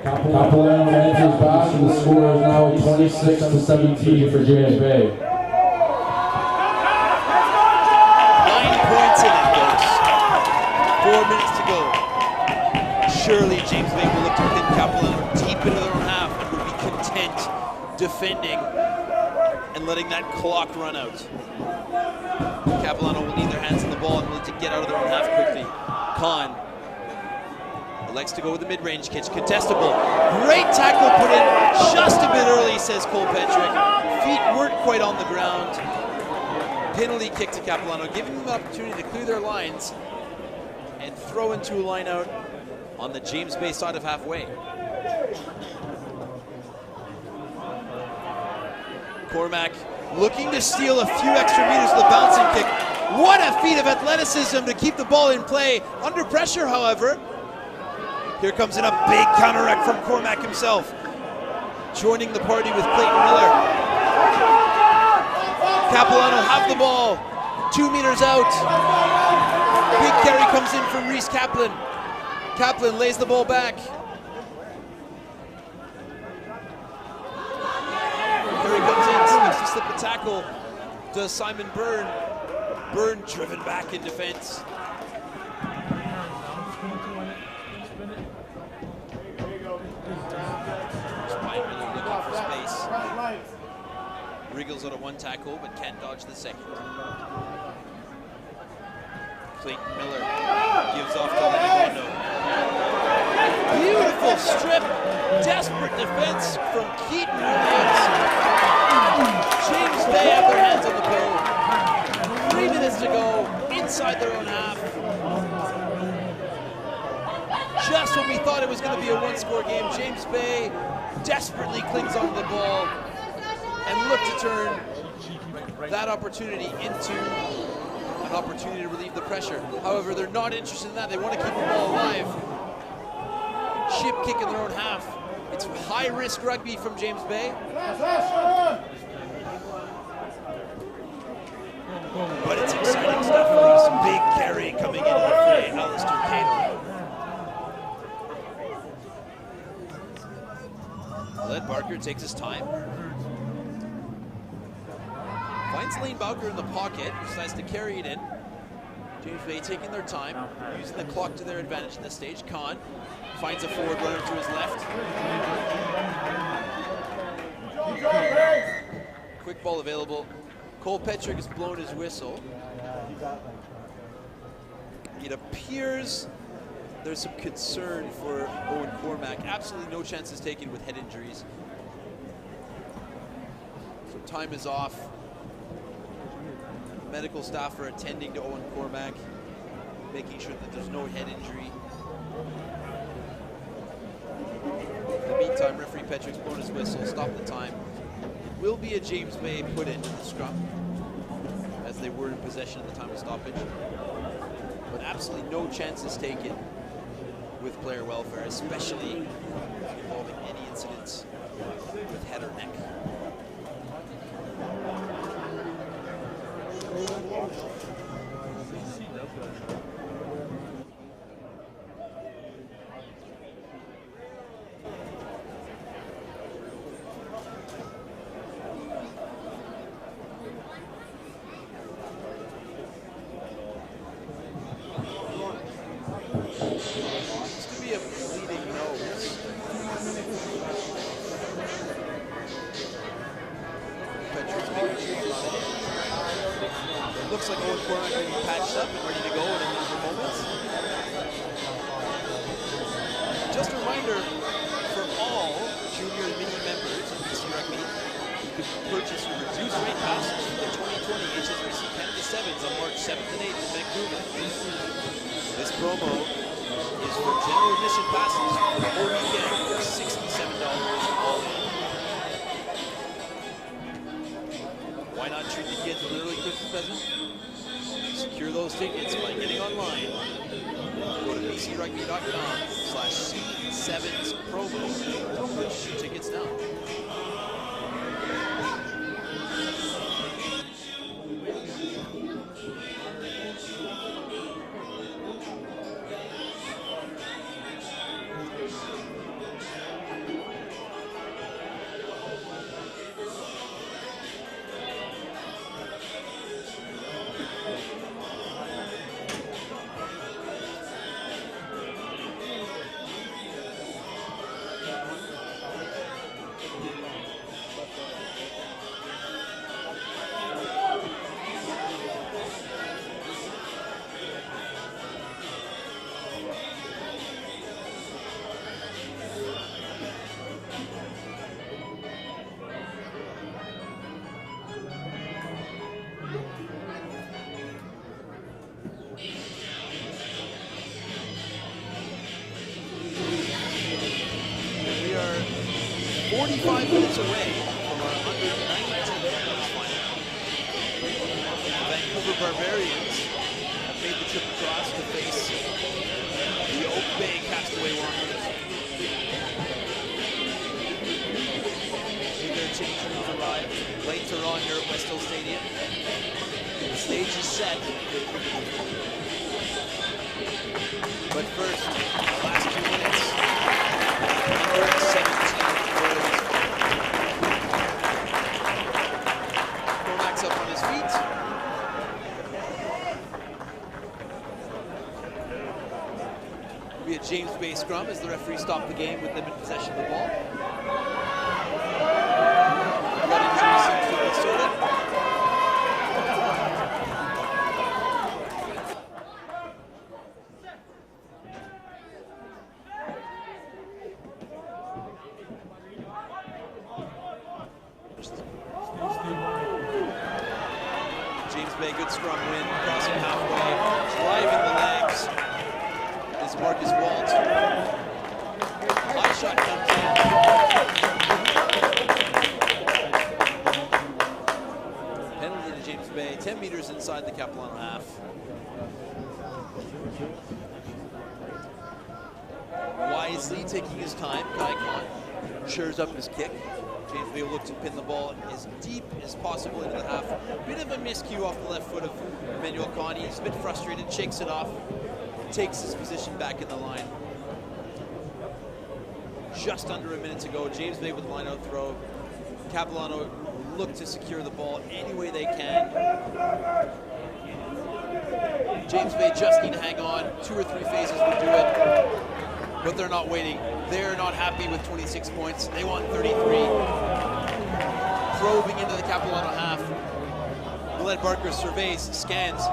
Capilano answers back, and the score is now 26-17 for James Bay. 9 points in it, folks. 4 minutes to go. Surely James Bay will look to pin Capilano deep into their own half and will be content defending and letting that clock run out. Capilano will need their hands on the ball and will need to get out of their own half quickly. Khan likes to go with the mid-range catch, contestable. Great tackle put in just a bit early, says Cole Petrick. Feet weren't quite on the ground. Penalty kick to Capilano, giving them the opportunity to clear their lines and throw into a line out on the James Bay side of halfway. Cormack looking to steal a few extra meters with the bouncing kick. What a feat of athleticism to keep the ball in play. Under pressure, however. Here comes in a big counteract from Cormack himself. Joining the party with Clayton Miller. Capilano have the ball. 2 meters out. Big carry comes in from Reese Kaplan. Kaplan lays the ball back. Carey comes in, looks to slip a tackle. Does Simon Byrne. Byrne driven back in defense. Wriggles out of one tackle, but can't dodge the second. Clayton Miller gives off to Lenny Bondo. Beautiful strip, desperate defense from Keaton Williams. James Bay have their hands on the ball. 3 minutes to go, inside their own half. Just when we thought it was going to be a one-score game, James Bay desperately clings onto the ball and look to turn that opportunity into an opportunity to relieve the pressure. However, they're not interested in that. They want to keep the ball alive. Chip kick in their own half. It's high-risk rugby from James Bay. But it's exciting stuff for Reese. Big carry coming into the fray. Alistair Cato. Led Barker takes his time. Finds Lane Bowker in the pocket, decides to carry it in. James Bay taking their time, using the clock to their advantage in this stage. Khan finds a forward runner to his left. Quick ball available. Cole Petrick has blown his whistle. It appears there's some concern for Owen Cormack. Absolutely no chances taken with head injuries. So time is off. Medical staff are attending to Owen Cormack, making sure that there's no head injury. In the meantime, referee Petrick's blown his whistle, stop the time. It will be a James Bay put into the scrum, as they were in possession at the time of stoppage. But absolutely no chances taken with player welfare, especially involving any incidents with head or neck. Seems to be a bleeding nose. Petrick's making sure he's not in. It looks like Owen Cormack will be patched up and ready to go in a few moments. Just a reminder for all junior and mini members of BC Rugby, you can purchase your reduced rate passes for the 2020 HSBC Canada U17s on March 7th and 8th in Vancouver. This promo is for general admission passes for the whole weekend for $67 all in. Why not treat the kids with an early Christmas present? Secure those tickets by getting online. Go to bcrugby.com/C7s promo to purchase your tickets now. We are 45 minutes away from our under-19 men's final. The Vancouver Barbarians have made the trip across to face the Oak Bay Castaway Wanderers. Their change rooms arrived. Lights are on here at West Hill Stadium. The stage is set. But first, the last 2 minutes. Number 17 Oilers. Cormac's up on his feet. It'll be a James Bay scrum as the referee stopped the game with them in possession of the ball. Got injury seems to be sorted. James Bay, good scrum win, crossing halfway, driving the legs. Is Marcus Walt. High shot comes in. Penalty to James Bay, 10 meters inside the Capilano half. Wisely taking his time, Kai Khan chures up his kick. James Bay will look to pin the ball as deep as possible into the half. Bit of a miscue off the left foot of Emmanuel Connie. He's a bit frustrated, shakes it off, takes his position back in the line. Just under a minute to go. James Bay with the line out throw. Capilano look to secure the ball any way they can. James Bay just need to hang on. 2 or 3 phases will do it. But they're not waiting. They're not happy with 26 points. They want 33. Probing into the Capilano half. Millett Barker surveys, scans,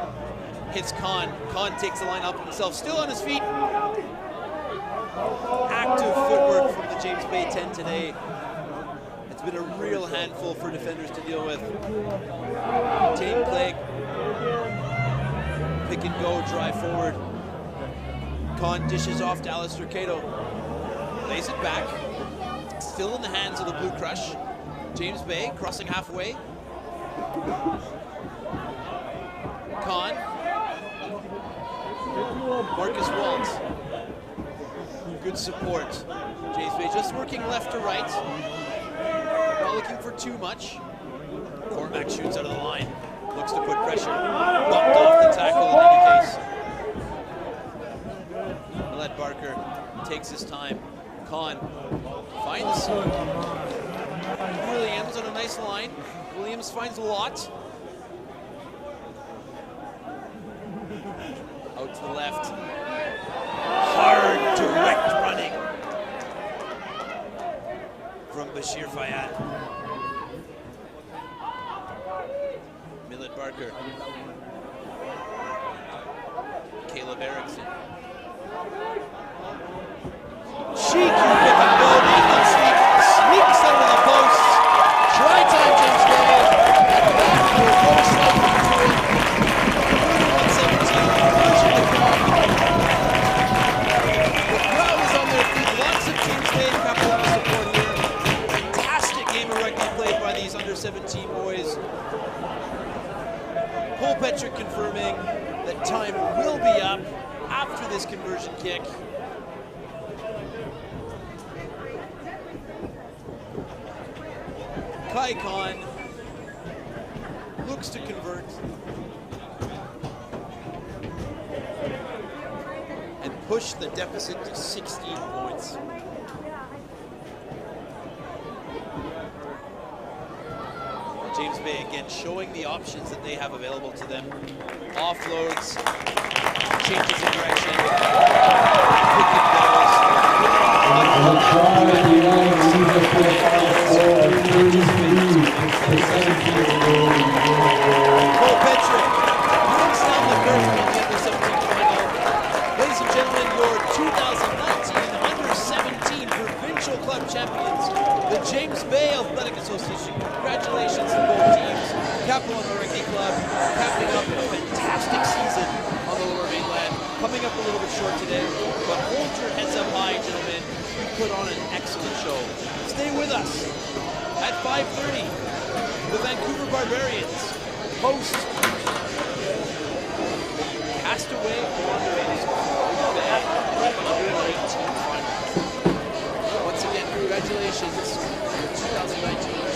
hits Khan. Khan takes the line up himself, still on his feet. Active footwork from the James Bay 10 today. It's been a real handful for defenders to deal with. Tame Clegg. Pick and go, drive forward. Khan dishes off to Alistair Cato. Lays it back. Still in the hands of the Blue Crush. James Bay crossing halfway. Khan. Marcus Walt. Good support. James Bay just working left to right. Not looking for too much. Cormac shoots out of the line. Looks to put pressure. Bumped off the tackle in any case. Millett Barker takes his time. Khan finds Williams on a nice line. Williams finds a lot. Out to the left. Hard, direct running from Bashir Fayyad. Millett Barker. Caleb Erickson. Cheeky pick and go. Nathan sneaks under the post. Try time, James Bay. Back will go slightly to it. by these under-17 boys. Cole Petrick confirming that time will be up after this conversion kick. Kai Khan looks to convert and push the deficit to 16 points. James Bay again showing the options that they have available to them. Offloads, changes in direction, picking goals. Cole Petrick brings down the curtain in the under-17 final. Ladies and gentlemen, your 2019 under-17 provincial club champions, the James Bay Athletic Association. Congratulations to both teams. Capilano Rugby Club capping up a fantastic season on the Lower Mainland. Coming up a little bit short today, but hold your heads up high, gentlemen. You put on an excellent show. Stay with us. At 5:30, the Vancouver Barbarians host Castaway Wanderers under-19 final. Once again, congratulations to the 2019